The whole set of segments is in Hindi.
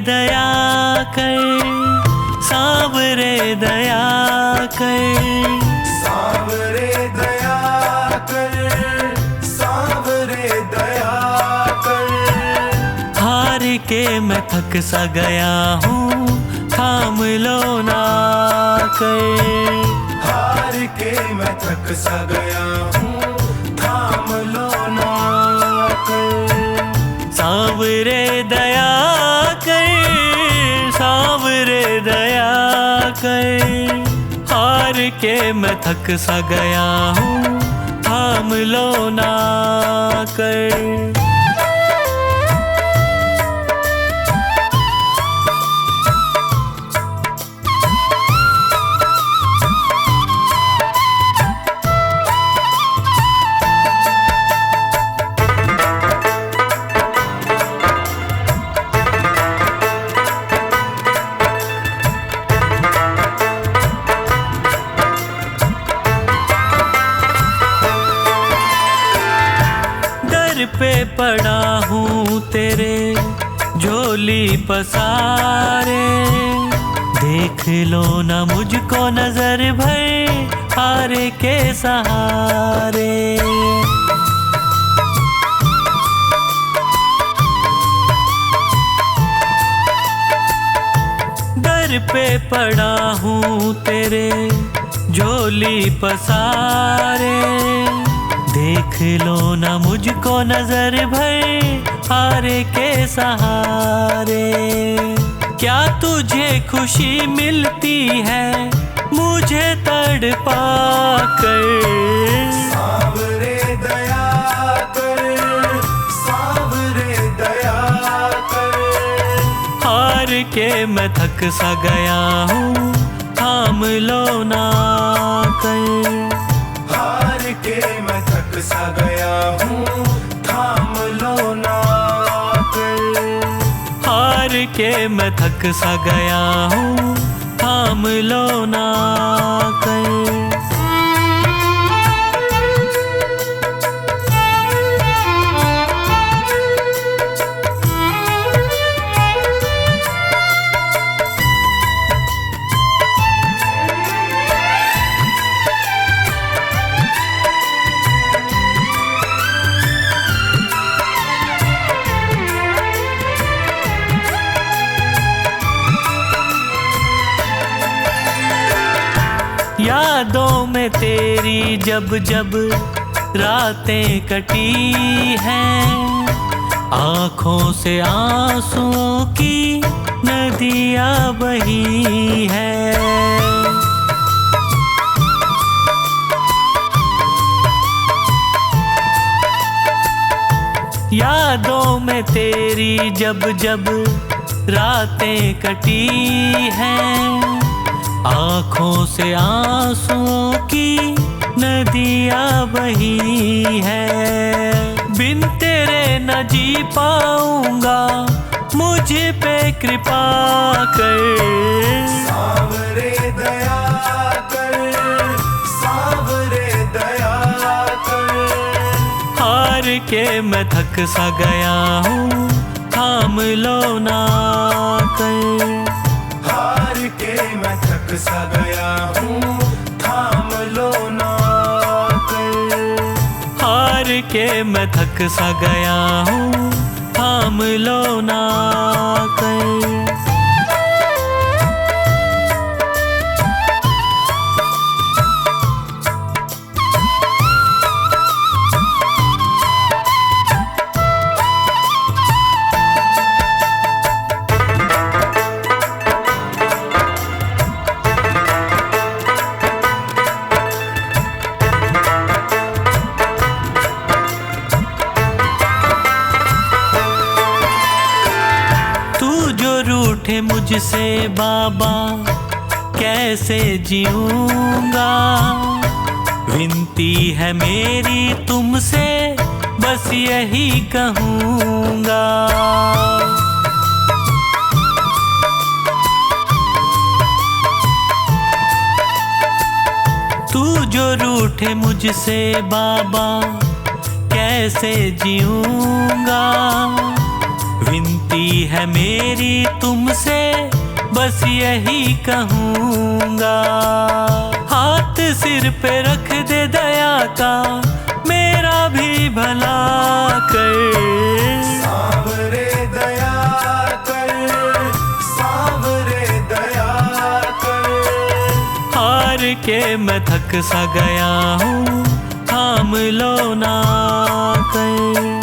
दया कर, सांवरे दया कर, सांवरे दया कर, सांवरे दया कर। हार के मैं थक सा गया हूँ, थाम लो ना कर। हार के मैं थक सा गया हूँ, थाम लो ना कर। सांवरे दया कर, सांवरे दया कर। हार के मैं थक सा गया हूँ, थाम लो ना कर। पे पड़ा हूँ तेरे झोली पसारे, देख लो ना मुझको नजर भर हारे के सहारे। दर पे पड़ा हूँ तेरे झोली पसारे, देख लो ना मुझको नजर भर हारे के सहारे। क्या तुझे खुशी मिलती है मुझे तड़पा कर? सांवरे दया कर, सांवरे दया कर। हार के मैं थक सा गया हूँ, थाम लो ना कर। हार के मैं थक सा गया हूँ, थाम लो ना कर। हार के मैं थक सा गया हूँ, थाम लो ना कर। यादों में तेरी जब जब रातें कटी हैं, आँखों से आंसुओं की नदियाँ बही हैं। यादों में तेरी जब जब रातें कटी हैं, आँखों से आंसुओं की नदियाँ बही हैं। बिन तेरे न जी पाऊंगा, मुझ पे कृपा कर। सांवरे दया कर, सांवरे दया कर। हार के मैं थक सा गया हूँ, थाम लो ना कर। हार के मैं थक सा गया हूँ, थाम लो ना कर। हार के मैं थक सा गया हूँ, थाम लो ना कर। रूठे मुझसे बाबा कैसे जीऊंगा, विनती है मेरी तुमसे बस यही कहूँगा। तू जो रूठे मुझसे बाबा कैसे जीऊंगा, विनती विनती है मेरी तुमसे, बस यही कहूँगा। हाथ सिर पे रख दे दया का, मेरा भी भला कर। सांवरे दया कर, सांवरे दया कर। हार के मैं थक सा गया हूँ, थाम लो ना कर।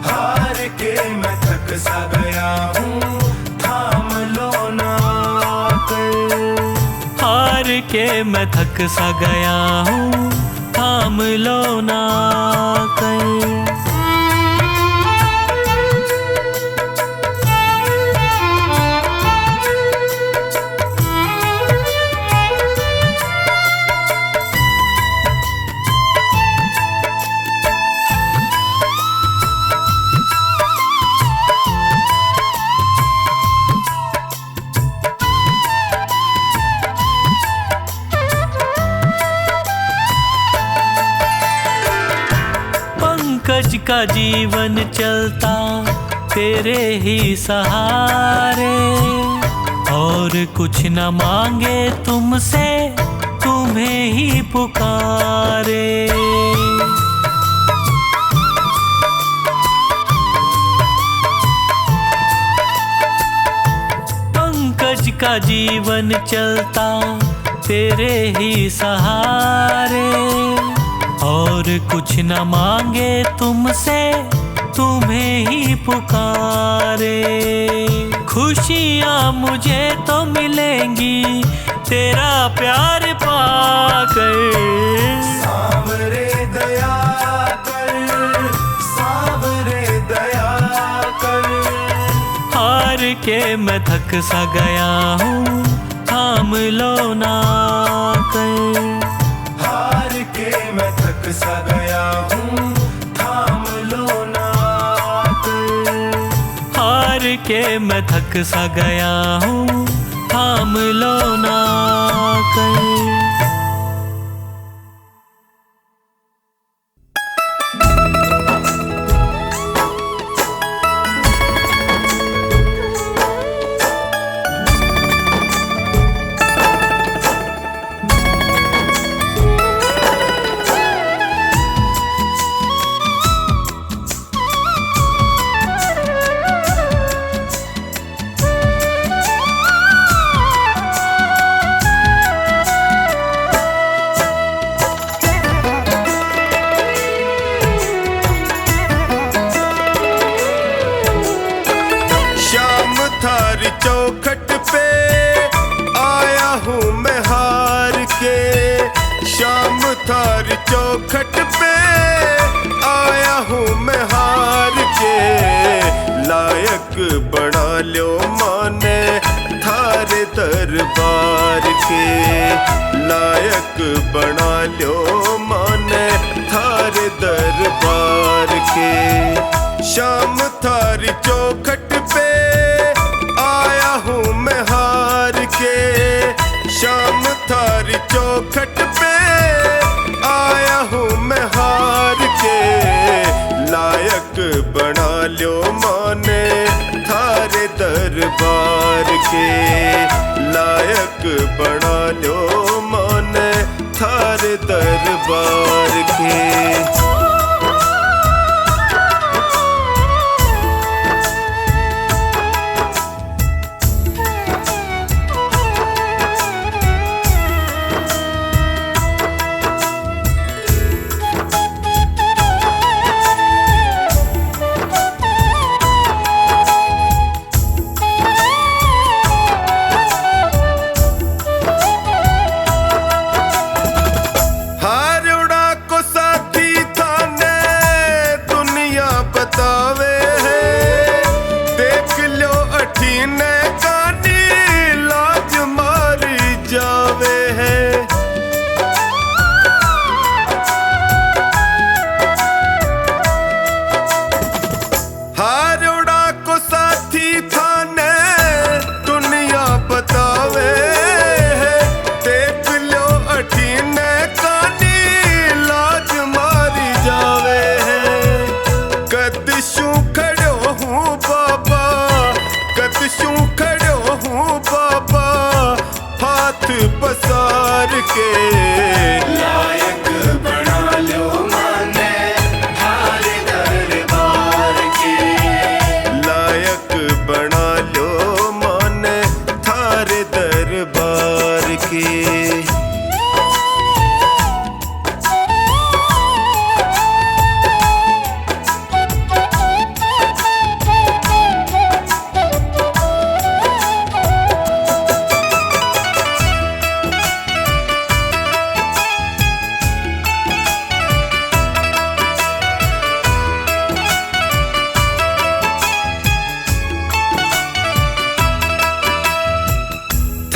हार के मैं थक सा गया हूँ, थाम लो ना कर। हार के मैं थक सा गया हूँ, थाम लो ना कर। पंकज का जीवन चलता तेरे ही सहारे, और कुछ न मांगे तुमसे, तुम्हें ही पुकारे। पंकज का जीवन चलता तेरे ही सहारे, और कुछ न मांगे तुमसे, तुम्हें ही पुकारे। खुशियाँ मुझे तो मिलेंगी तेरा प्यार पाकर। सांवरे दया कर, सांवरे दया कर। हार के मैं थक सा गया हूँ, थाम लो ना कर। हार के मैं थक सा गया हूँ, थाम लो ना कर। हार के मैं थक सा गया हूँ, थाम लो ना कर। थारी चौखट पे आया हूँ मैं हार के। शाम थारी चौखट पे आया हूँ मैं हार के। लायक बना लो माने थारे दरबार के। लायक बना लो माने थारे दरबार के। शाम थारी चौखट पे आया हूँ मैं हार के। शाम थारी चौखट पे आया हूँ मैं हार के। लायक बना लो माने थारे दरबार के। लायक बना लो माने थारे दरबार के। हारोड़ा को साथी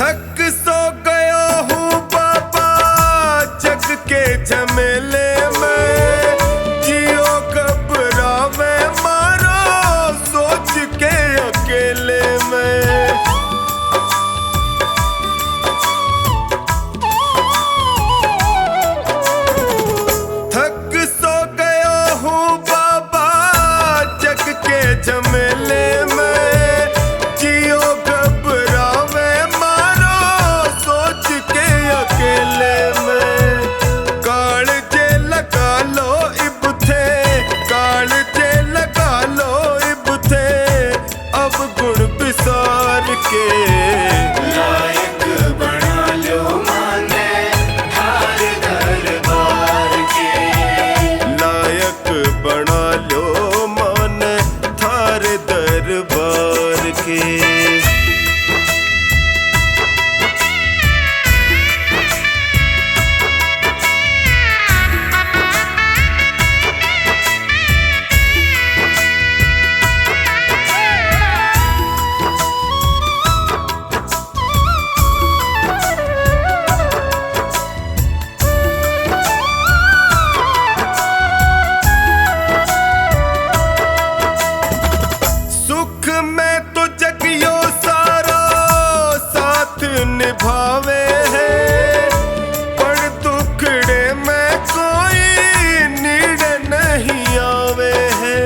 थक सो गया हूँ बाबा जग के झमेले में, जियो घबरावे मारो सोच के अकेले में। थक सो गया हूँ बाबा जग के झमेले में, जियो घबरावे मारो सोच के अकेले में। कालजे लगा लो इब थे, कालजे लगा लो इब थे, अब गुण बिसार के लायक बना लो माने थारे दरबार के। लायक बना लो माने थारे दरबार के। सुख में तो जगियो सारा साथ निभावे है, पर दुखड़े में कोई नीड़ नहीं आवे है।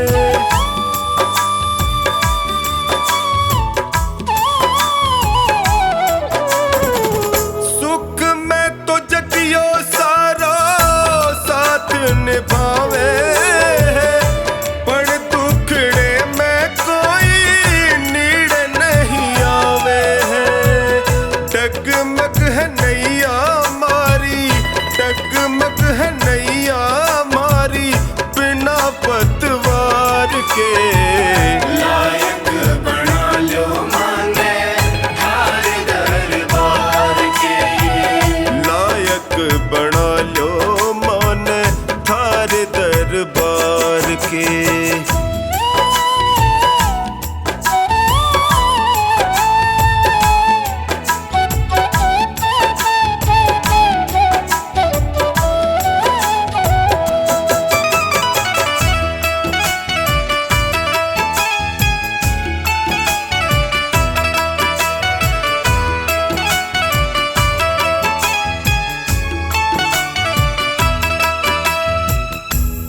सुख में तो जगियो सारा साथ निभावे है, पर दुखड़े में कोई नीड़ नहीं आवे है। डगमग है नैया मारी, डगमग है नैया मारी बिना पतवार के। लायक बना लो माने थारे दरबार के। लायक बना लो माने थारे दरबार के।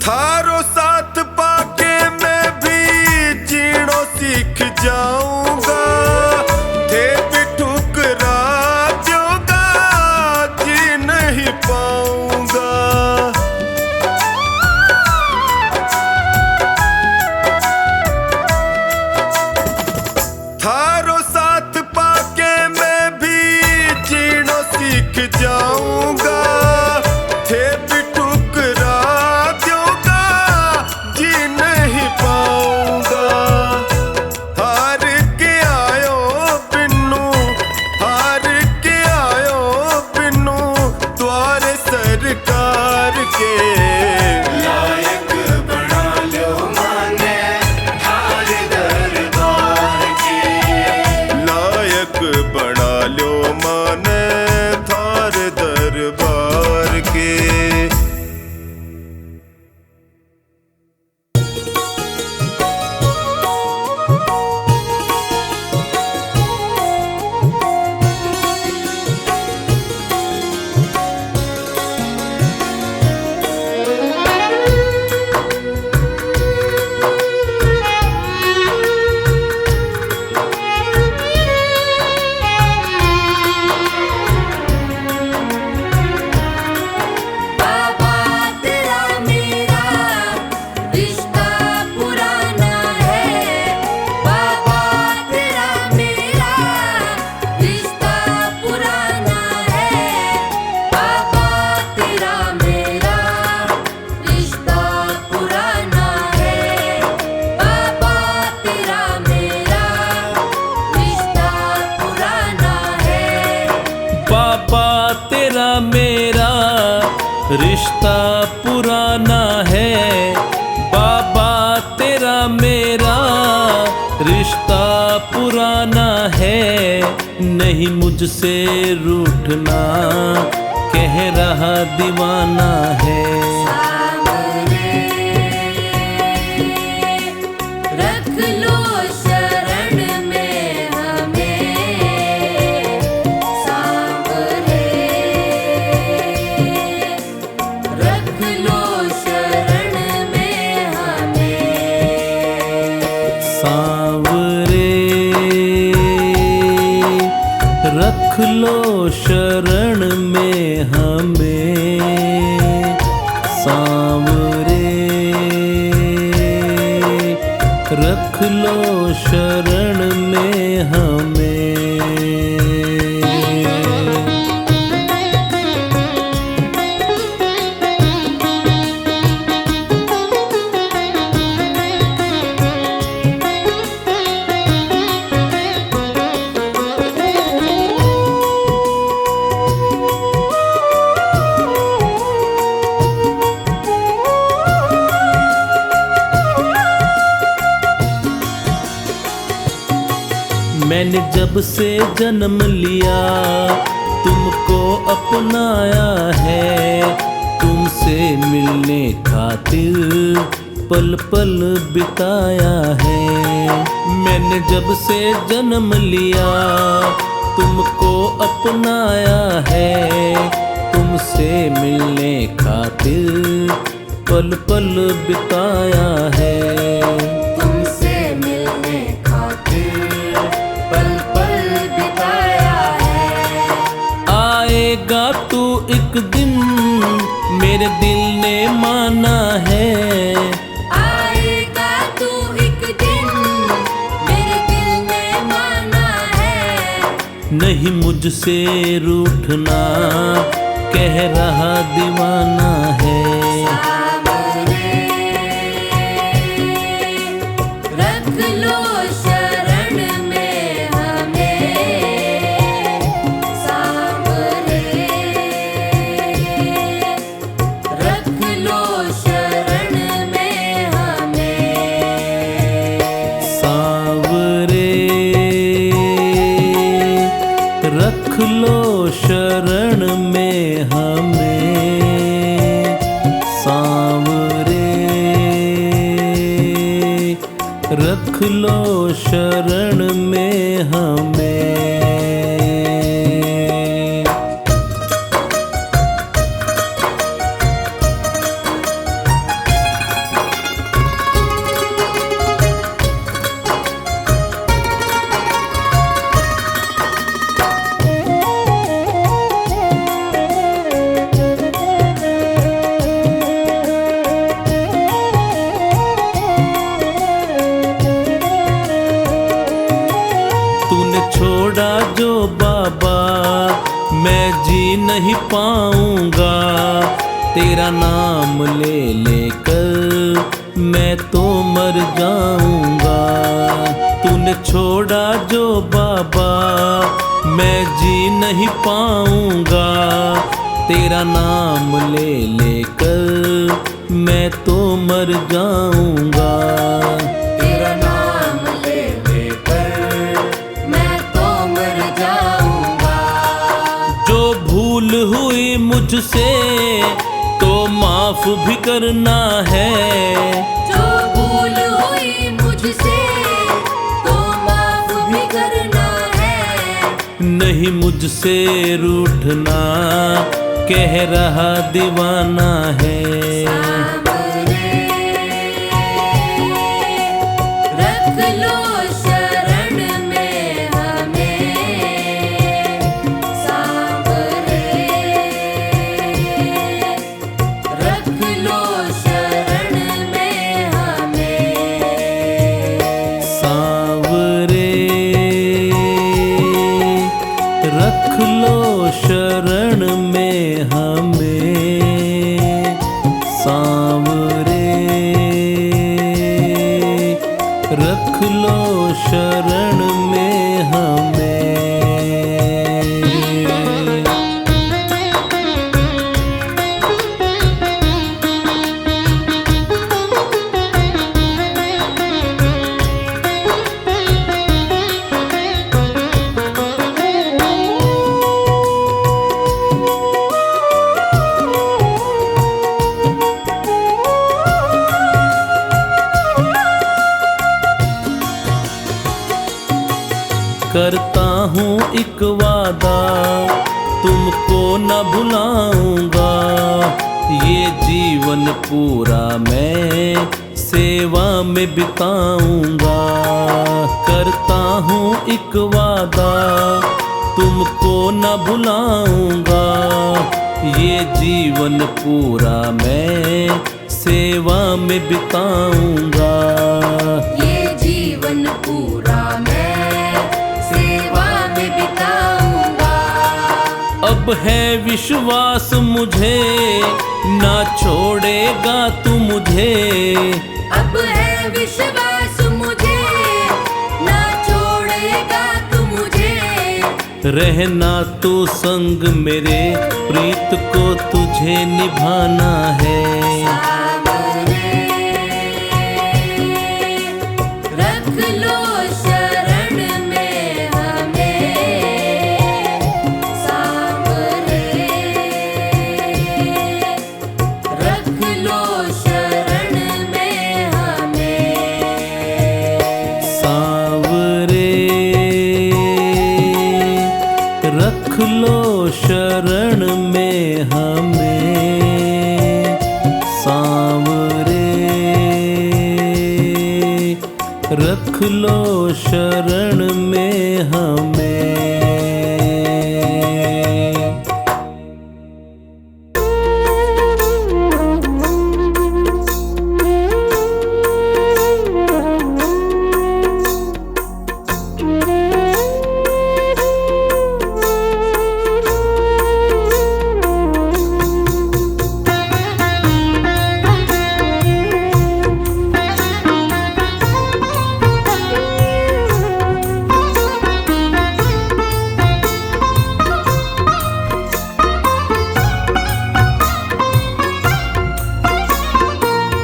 थारो साथ पाके मैं भी जीणो सीख जाऊंगा, थे भी ठुकरा दूंगा जी नहीं पाऊंगा। थारो साथ पाके मैं भी जीणो सीख जाऊंगा, थे भी ठुकरा दूंगा जी नहीं पाऊंगा। हार के आयो बिन्नू, हार के आयो बिन्नू द्वारे सरकार के। लायक बना लो माने थारे दरबार के। लायक बना लो माने थारे दरबार के। रिश्ता पुराना है बाबा तेरा मेरा, रिश्ता पुराना दीवाना है, नहीं मुझसे रूठना, कह रहा दीवाना है। सांवरे रख लो शरण में हमें, सांवरे रख लो शरण में हमें। सांवरे रख लो शरण में हमें, सांवरे रख लो शरण में हमें। मैंने जब से जन्म लिया तुमको अपनाया है, तुमसे मिलने खातिर पल पल बिताया है। मैंने जब से जन्म लिया तुमको अपनाया है, तुमसे मिलने खातिर पल पल बिताया है। तुमसे मिलने खातिर पल पल बिताया है। आएगा तू एक दिन मेरे दिल ने माना है, आएगा तू एक दिन मेरे दिल ने माना है। नहीं मुझसे रूठना, कह रहा दीवाना है। सांवरे रख लो शरण में हमें, सांवरे रख लो शरण में हमें। सांवरे रख लो शरण में हमें, सांवरे रख लो शरण में हमें। तूने छोड़ा जो बाबा मैं जी नहीं पाऊंगा, तेरा नाम ले लेकर मैं तो मर जाऊंगा। तूने छोड़ा जो बाबा मैं जी नहीं पाऊंगा, तेरा नाम ले लेकर मैं तो मर जाऊंगा। तेरा नाम ले लेकर मैं तो मर जाऊंगा। जो भूल हुई मुझसे तो माफ भी करना है, जो भूल हुई मुझसे तो माफ भी करना है। नहीं मुझसे रूठना, कह रहा दीवाना है। सांवरे रख लो शरण में हमें, सांवरे रख लो शरण में हमें। सांवरे रख लो शरण में हमें, सांवरे रख लो शरण में हमें। वादा, तुमको न भुलाऊंगा। ये जीवन पूरा मैं सेवा में बिताऊंगा। करता हूँ एक वादा, तुमको न भुलाऊंगा। ये जीवन पूरा मैं सेवा में बिताऊंगा। ये जीवन पूरा मैं सेवा में बिताऊंगा। अब है विश्वास मुझे, ना छोड़ेगा तू मुझे। अब है विश्वास मुझे, ना छोड़ेगा तू मुझे। रहना तू संग मेरे, प्रीत को तुझे निभाना है। सावरे रख लो शरण में हमें। सावरे रख लो शरण में हमें। सांवरे रख लो शरण में हमें। सांवरे रख लो शरण में हमें।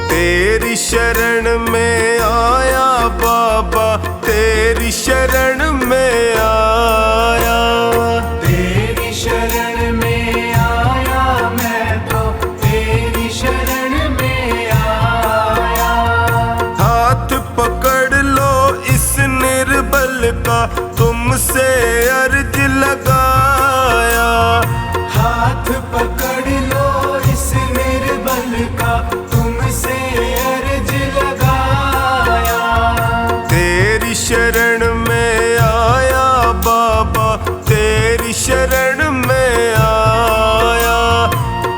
तेरी शरण में आया बाबा, तेरी शरण में आया। तेरी शरण में आया मैं तो, तेरी शरण में आया। हाथ पकड़ लो इस निर्बल का, तुमसे अर्ज लगाया। हाथ पकड़ लो इस निर्बल का, तुमसे अर्ज लगाया। तेरी शरण में आया बाबा, तेरी शरण में आया।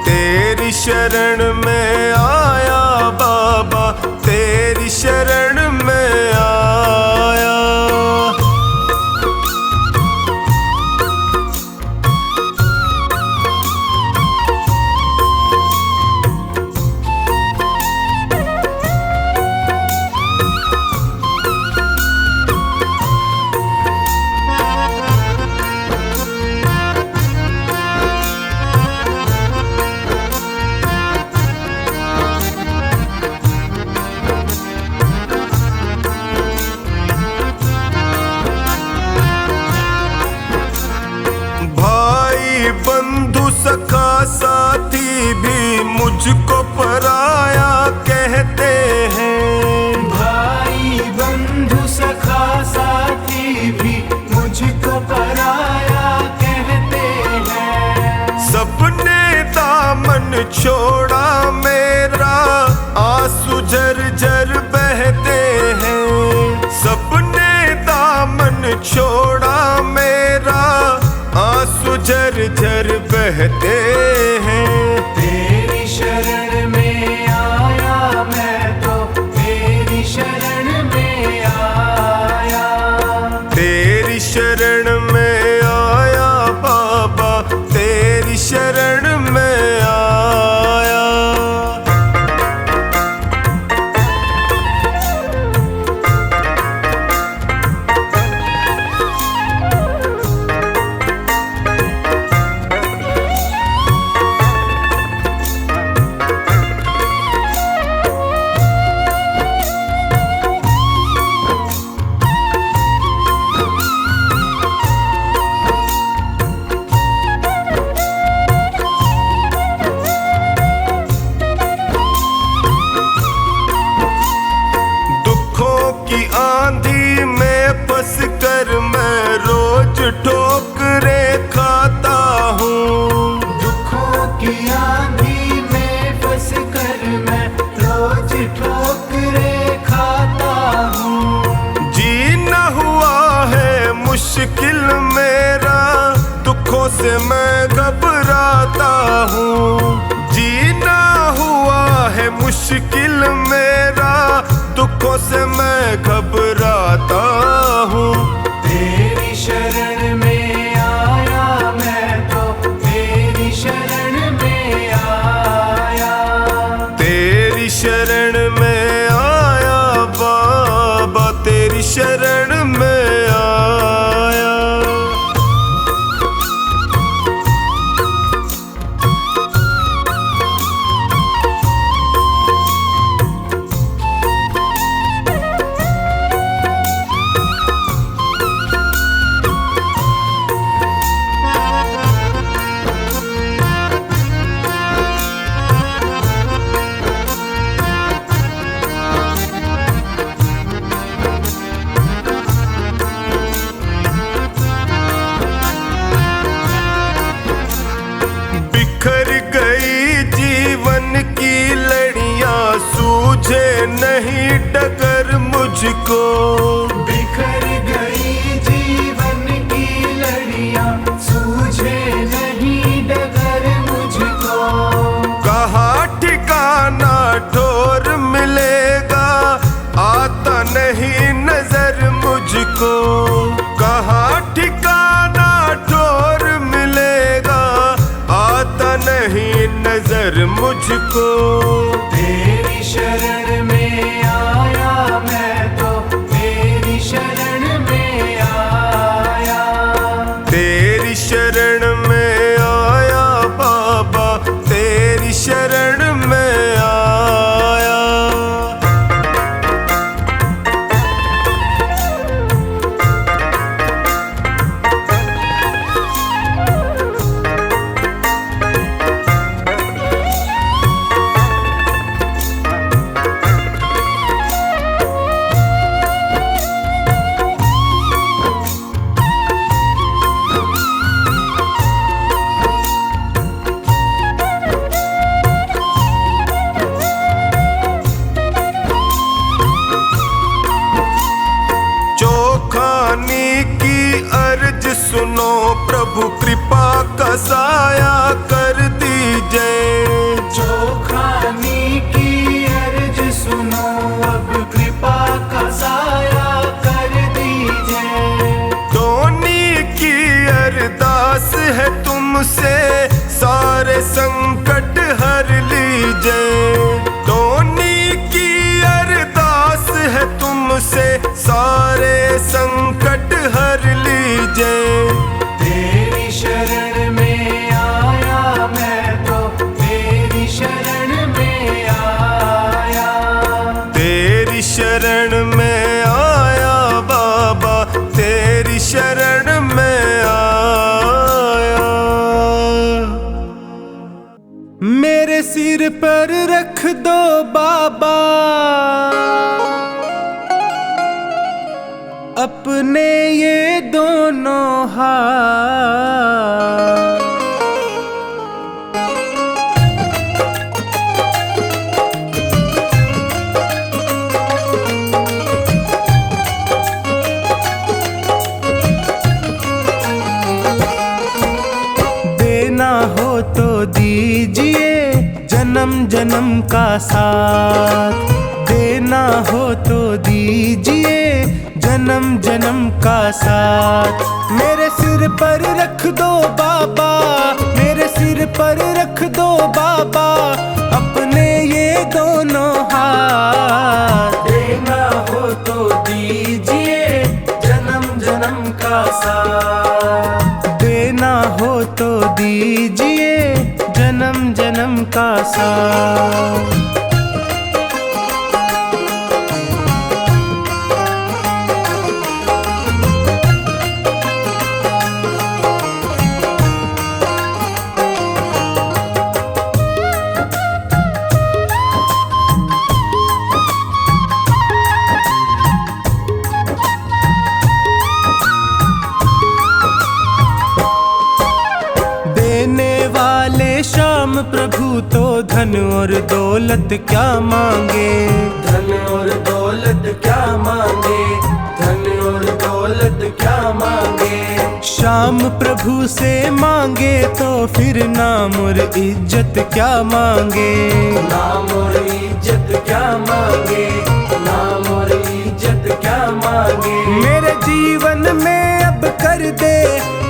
तेरी शरण में आया बाबा, तेरी शरण में आया। भाई बंधु सखा साथी भी मुझको पराया कहते हैं। भाई बंधु सखा साथी भी मुझको पराया कहते हैं। सबने दामन छोड़ा मेरा, आंसू झरझर बहते हैं। सबने दामन छोड़ा मेरा, आंसू झरझर बहते हैं। तेरी शरण में आया मैं तो, तेरी शरण में आया। तेरी शरण में आया बाबा, तेरी शरण में आया। दुखों से मैं घबराता हूँ, जीना हुआ है मुश्किल मेरा, दुखों से मैं घबराता हूँ। तेरी शरण में आया मैं तो, तेरी शरण में आया, तेरी शरण में आया बाबा, तेरी शरण में आया। बिखर गई जीवन की लड़ियां, सूझे नहीं डगर मुझको, बिखर गई जीवन की लड़ियां, सूझे नहीं डगर मुझको। कहाँ ठिकाना ठोर मिलेगा, आता नहीं नजर मुझको, कहाँ ठिकाना ठोर मिलेगा, आता नहीं नजर मुझको। तेरी शरण में आया मैं तो, तेरी शरण में आया, तेरी शरण में आया बाबा, तेरी शरण में आया। चौखानी की अर्ज सुनो प्रभु, कृपा का साया कर दीजिए। चौखानी की अर्ज सुनो, अब कृपा का साया कर दीजिए। टोनी की अरदास है तुमसे, सारे संकट हर लीजिए। टोनी की अरदास है तुमसे, सारे संकट हर लीजिए। तेरी शरण में आया मैं तो, तेरी शरण में आया, तेरी शरण में आया बाबा, तेरी शरण में आया। मेरे सिर पर रख दो बाबा अपने ये दोनों हाथ, देना हो तो दीजिए जन्म जन्म का साथ, देना हो तो दीजिए जन्म जन्म का साथ। मेरे सिर पर रख दो बाबा, मेरे सिर पर रख दो बाबा अपने ये दोनों हाथ, देना हो तो दीजिए जन्म जन्म का साथ, देना हो तो दीजिए जन्म जन्म का साथ। श्याम प्रभु तो धन और दौलत क्या मांगे, धन और दौलत क्या मांगे, धन और दौलत क्या मांगे। श्याम प्रभु से मांगे तो फिर नाम और इज्जत क्या मांगे, नाम और इज्जत क्या मांगे, नाम और इज्जत क्या मांगे। मेरे जीवन में अब कर दे,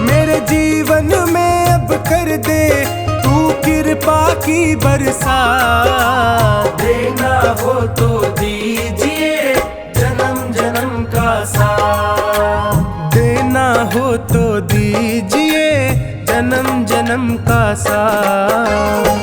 मेरे जीवन में अब कर दे तू कृपा की बरसात। देना हो तो दीजिए जन्म जन्म का साथ, देना हो तो दीजिए जन्म जन्म का साथ।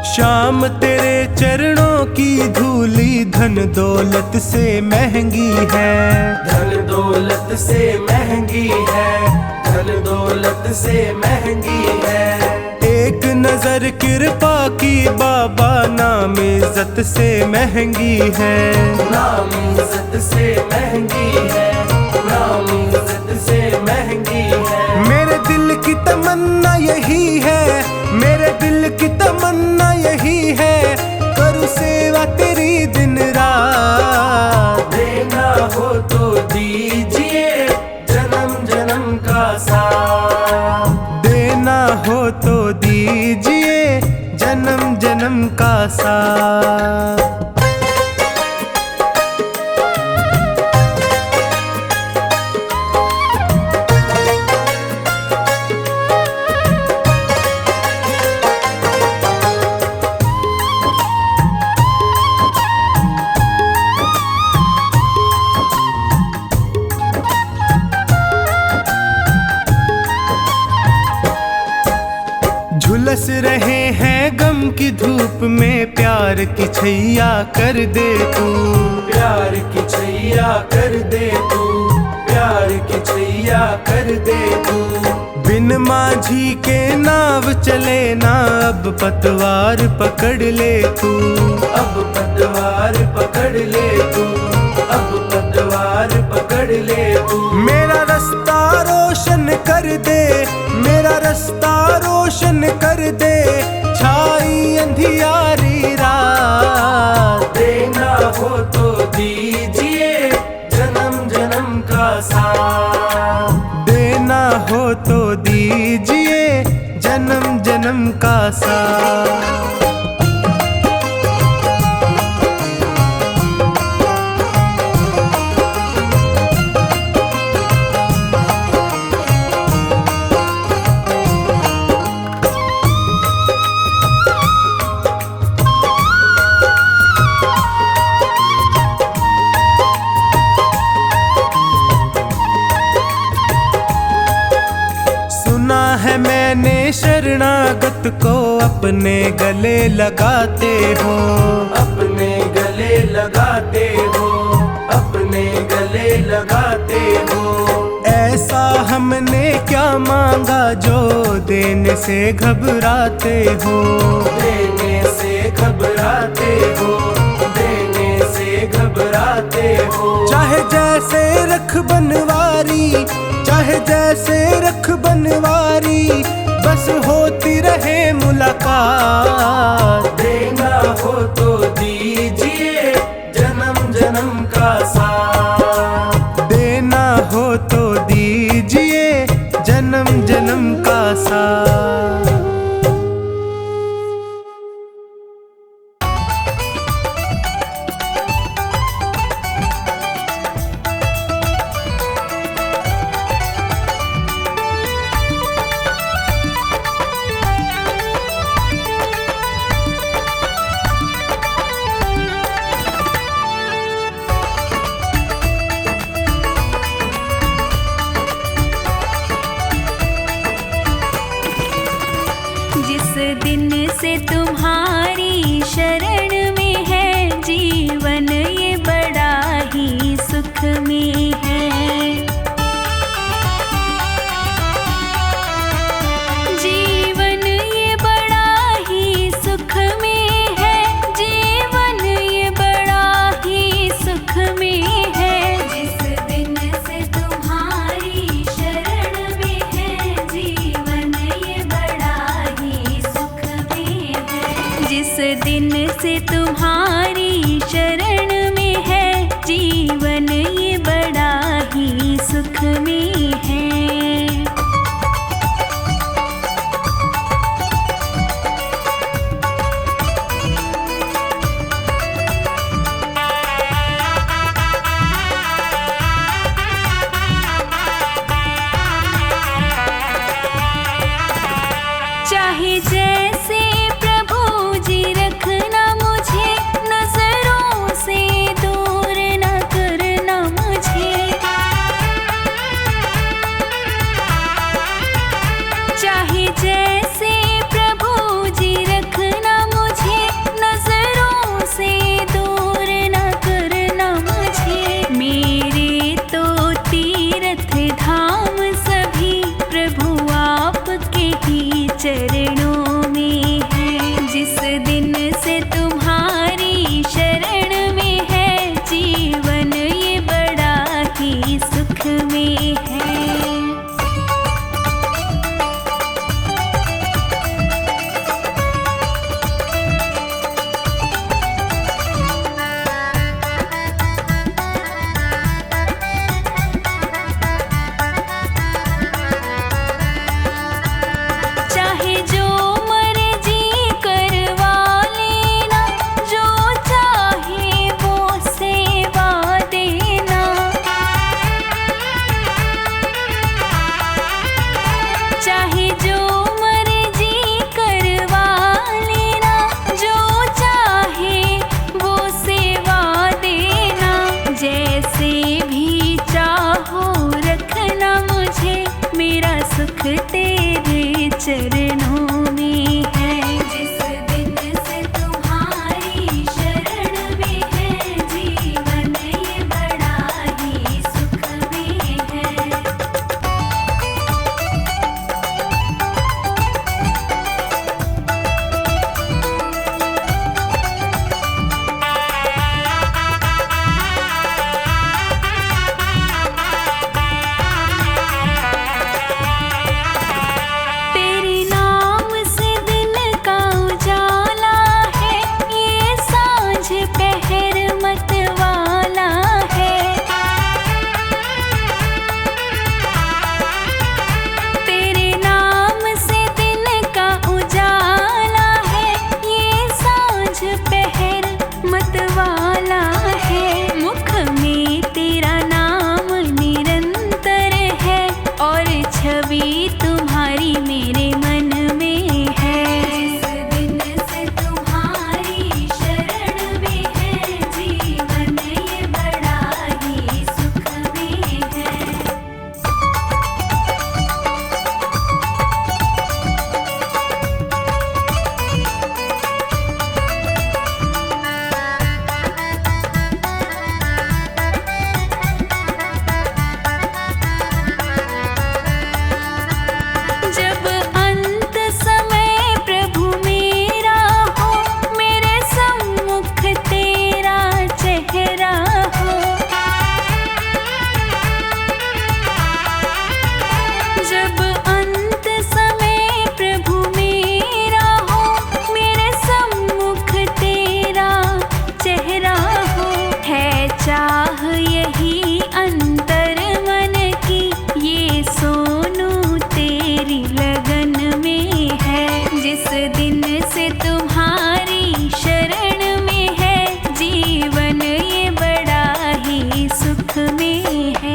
श्याम तेरे चरणों की धूली धन दौलत से महंगी है, धन दौलत से महंगी है, धन दौलत से महंगी है। एक नजर कृपा की बाबा नाम इज्जत से महंगी है, नाम इज्जत से महंगी है, नाम इज्जत से महंगी है। मेरे दिल की तमन्ना यही है, मेरे दिल की तमन्ना यही है करूँ सेवा तेरी दिन रात। देना हो तो दीजिए जन्म जन्म का साथ, देना हो तो दीजिए जन्म जन्म का साथ। झुलस रहे हैं गम की धूप में प्यार की छैया कर दे तू, प्यार की छैया कर दे तू, प्यार की छैया कर दे तू। बिन माझी के नाव चले ना अब पतवार पकड़ ले तू, अब पतवार पकड़ ले तू, अब पतवार पकड़ ले तू। मेरा रास्ता रोशन कर दे, मेरा रास्ता रोशन कर दे छाई अंधियारी रात। देना हो तो दीजिए जन्म जन्म का साथ, देना हो तो दीजिए जन्म जन्म का साथ। सुना है मैंने शरणागत को अपने गले लगाते हो, अपने गले लगाते हो, अपने गले लगाते हो। ऐसा हमने क्या मांगा जो देने से घबराते हो, देने से घबराते हो, देने से घबराते हो। चाहे जैसे रख बनवारी, चाहे जैसे रख बनवारी बस होती रहे मुलाकात। देना हो तो दीजिए जन्म जन्म का साथ, देना हो तो दीजिए जन्म जन्म का साथ। से तुम्हारी शरण में है, जीवन ये बड़ा ही सुख में है। चाहे जैसे प्रभु जी रखना मुझे, नजरों से दूर न करना मुझे। चाहे जैसे प्रभु जी रखना मुझे, नजरों से दूर न करना मुझे। मेरे तो तीर्थ धाम सभी प्रभु आपके ही चरणों में है। जिस दिन से तुम्हारी शरण में है, जीवन ये बड़ा ही सुख में है। चाहे जो मर्जी करवा लेना, जो चाहे वो सेवा देना। चाहे जो मर्जी करवा लेना, जो चाहे वो सेवा देना। जैसे भी चाहो रखना मुझे, मेरा सुख तेरे चरणों में है। जिस दिन से तुम्हारी शरण में है, जीवन ये बड़ा ही सुख में है। तेरे नाम से दिन का उजाला है, ये सांझ पहर मतवाला है। तेरे नाम से दिन का उजाला है, ये सांझ पहर मतवाला है। मुख में तेरा नाम निरंतर है, और छवि तुम्हारी मेरे मन में है। जिस दिन से तुम्हारी शरण में है, जीवन ये बड़ा ही सुख में है। जब अंत समय प्रभु मेरा हो, मेरे सम्मुख तेरा चेहरा हो। जब अंत समय प्रभु मेरा हो, मेरे सम्मुख तेरा चेहरा हो। है चाह यही अंतर मन की, ये सोनू तेरी लगन में है। जिस दिन से तुम्हारी शरण में है, जीवन ये बड़ा ही सुख में है।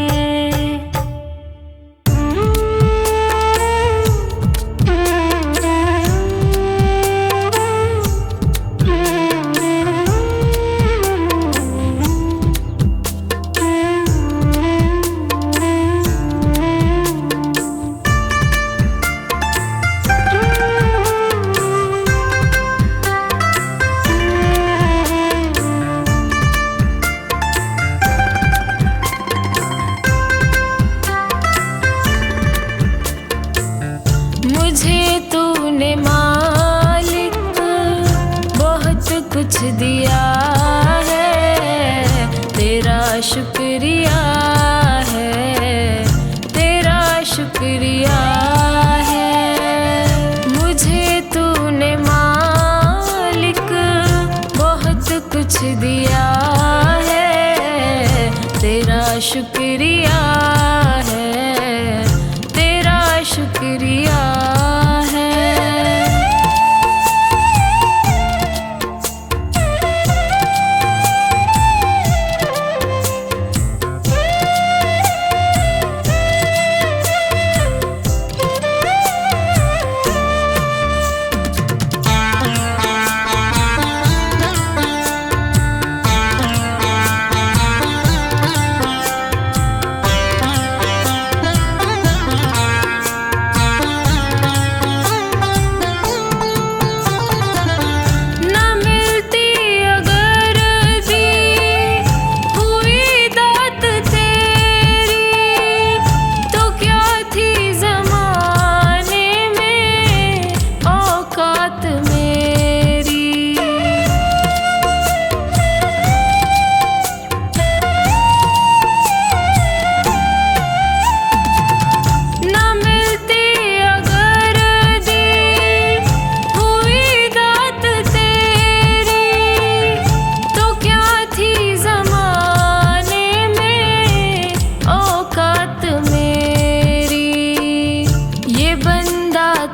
मुझे तूने मालिक बहुत कुछ दिया है, तेरा शुक्रिया है, तेरा शुक्रिया है। मुझे तूने मालिक कुछ दिया है, तेरा शुक्रिया है, तेरा शुक्रिया है।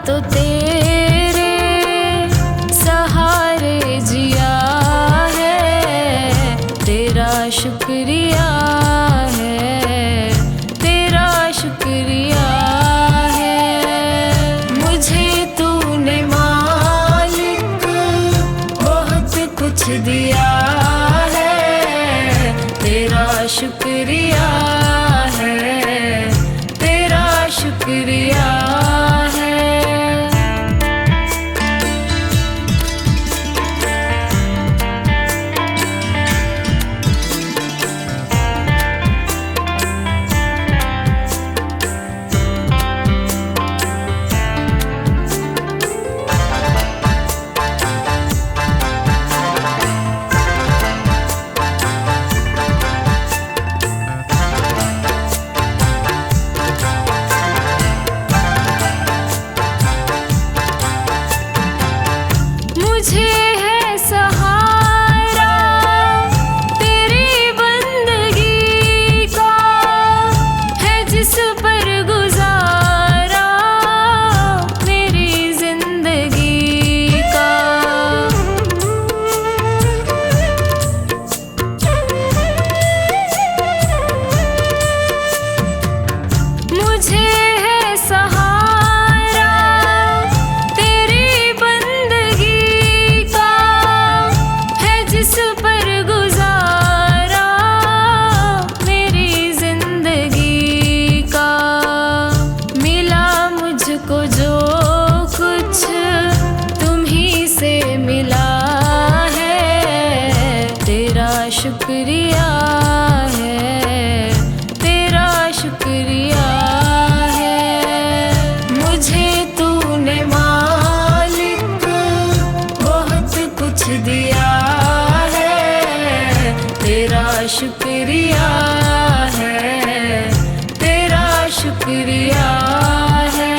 तो तेरे सहारे जिया है, तेरा शुक्रिया है, तेरा शुक्रिया है। मुझे तूने मालिक बहुत कुछ दिया है, तेरा शुक्रिया है, तेरा शुक्रिया है। मुझे है सहारा तेरी बंदगी का, है जिस पर गुजारा मेरी जिंदगी का। मुझे है सहारा तेरी बंदगी का, है जिस पर गुजारा मेरी जिंदगी का। मिला मुझको जो कुछ तुम ही से मिला है, तेरा शुक्रिया है, तेरा शुक्रिया है। मुझे तूने मालिक बहुत कुछ दिया है, तेरा शुक्रिया है, तेरा शुक्रिया है।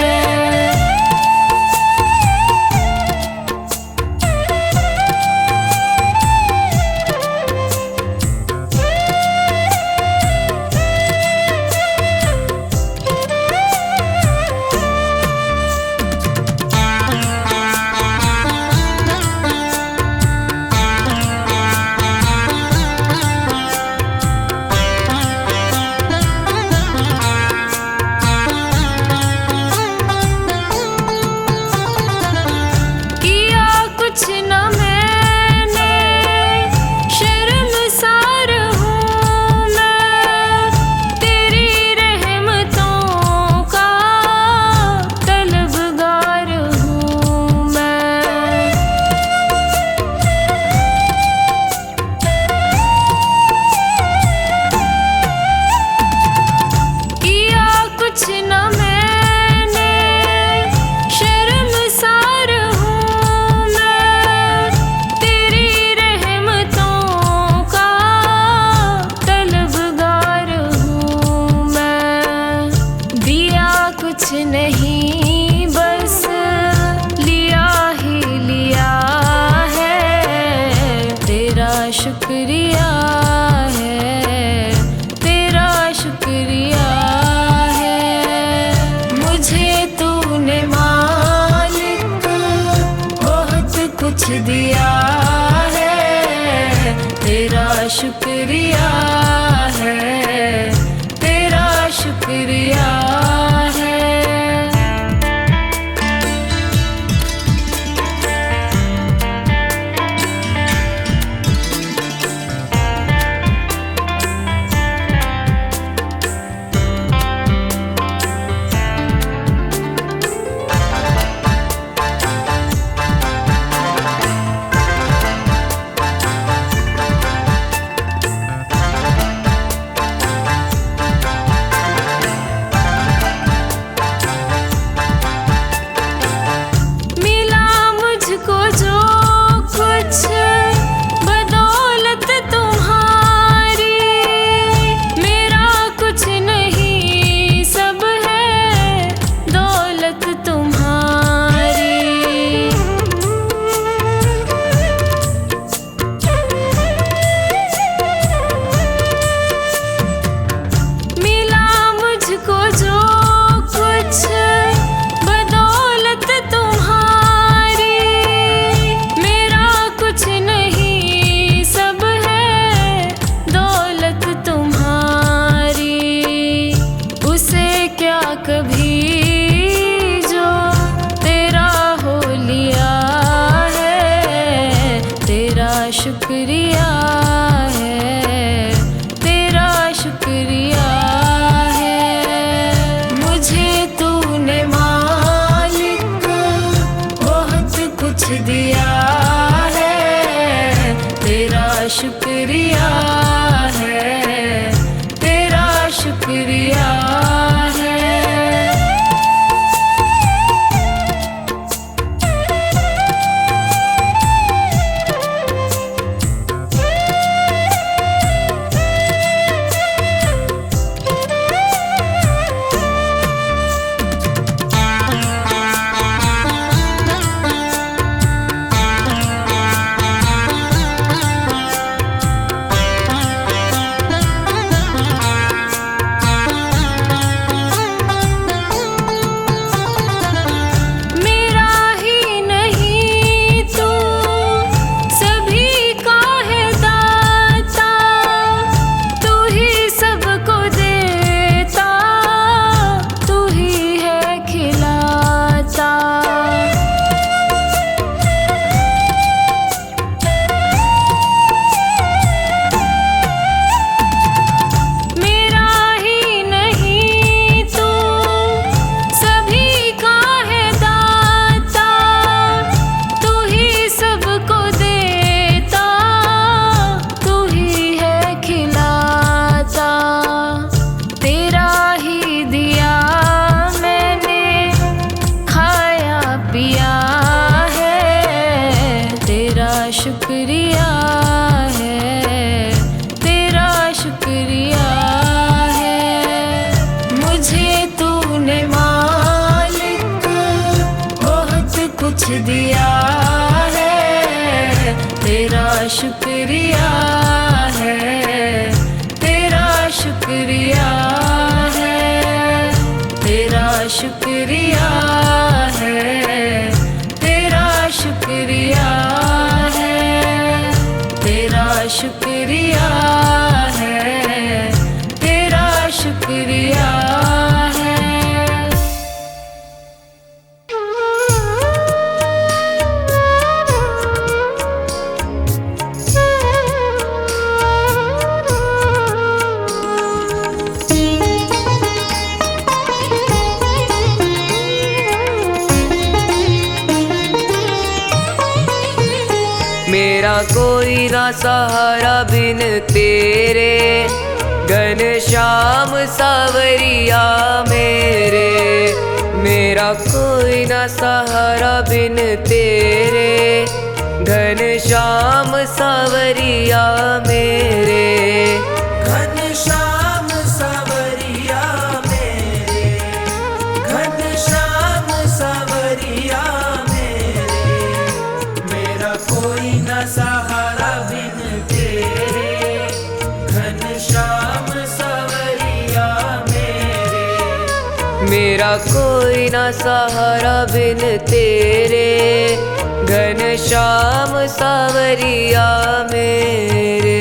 तेरा शुक्रिया है, तेरा शुक्रिया है। मुझे तूने मालिक बहुत कुछ दिया है, तेरा शुक्रिया है, तेरा शुक्रिया है। शुक्रिया है, तेरा शुक्रिया है। मुझे तूने मालिक बहुत कुछ दिया है, तेरा शुक्रिया है, तेरा शुक्रिया है। शुक्रिया है, तेरा शुक्रिया है। मुझे तूने मालिक बहुत कुछ दिया है, तेरा शुक्रिया है, तेरा शुक्रिया है, तेरा शुक्रिया है, तेरा शुक्रिया शुक्रिया है, तेरा शुक्रिया है। मेरा कोई ना सहारा बिन तेरे, घनश्याम सावरिया मेरे। मेरा कोई ना सहारा बिन तेरे, घनश्याम सावरिया मेरे। घनश्याम सावरिया मेरे, घनश्याम सावरिया मेरे। मेरा कोई न सहारा भी मेरा कोई ना सहारा बिन तेरे, घनश्याम सावरिया मेरे।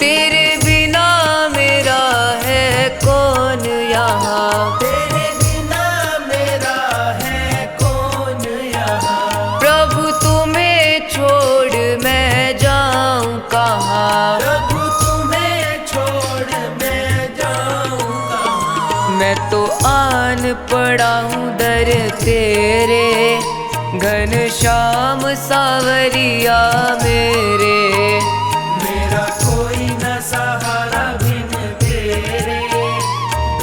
तेरे बिना मेरा है कौन यहाँ, तेरे बिना मेरा है कौन यहाँ। प्रभु तुम्हें छोड़ मैं जाऊँ कहाँ, प्रभु तुम्हें छोड़ मैं जाऊँ कहाँ। मैं तो आन पड़ा हूँ दर तेरे, घनश्याम सावरिया मेरे। मेरा कोई न सहारा बिन तेरे,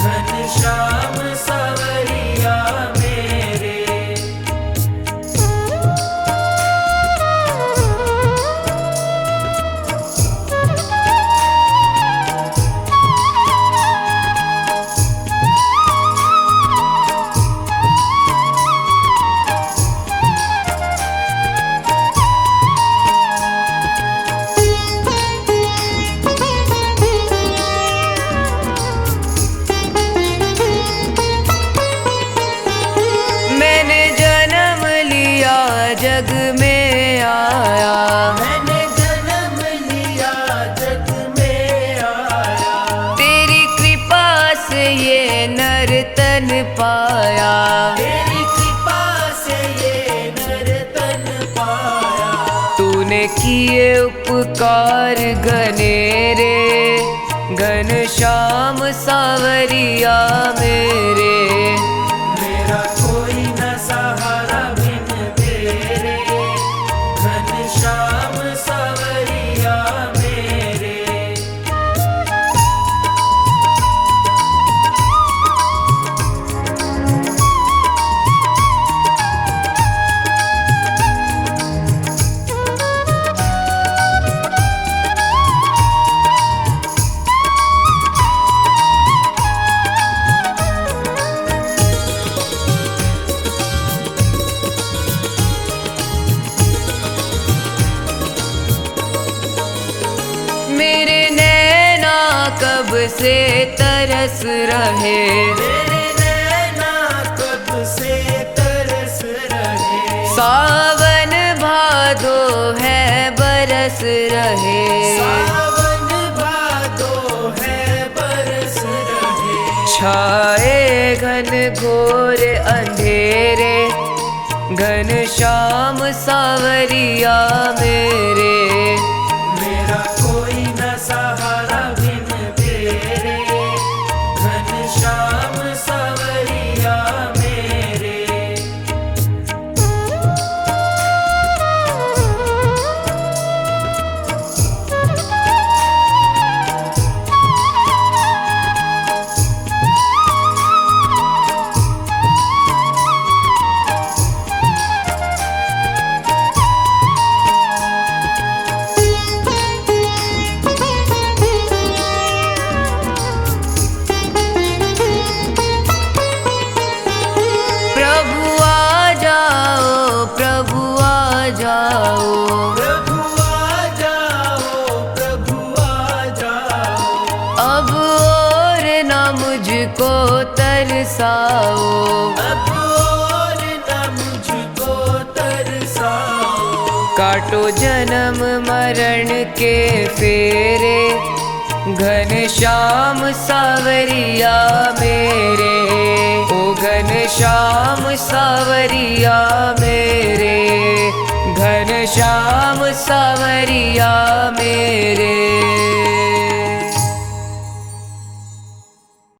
घनश्याम सावरिया मेरे। मैंने जन्म लिया जग में आया, मैंने जन्म लिया जग में आया। तेरी कृपा से ये नर तन पाया। तेरी कृपा से ये नर तन पाया। तूने किए उपकार घनेरे, घनश्याम सावरिया मेरे। मेरा कोई न सहारा बिन तेरे, घनश्याम सावरिया मेरे। मेरे नैना कब से तरस रहे, मेरे नैना कब से तरस रहे। सावन भादो है बरस रहे। सावन भादो है बरस रहे। छाए घन घोर अंधेरे, घनश्याम सावरिया मेरे। मेरा कोई न सहारा बिन तेरे, घनश्याम सावरिया मेरे। मुझको तरसाओ, अब और न मुझको तरसाओ। काटो जन्म मरण के फेरे, घनश्याम सावरिया मेरे। ओ घनश्याम सावरिया मेरे, घनश्याम सावरिया मेरे।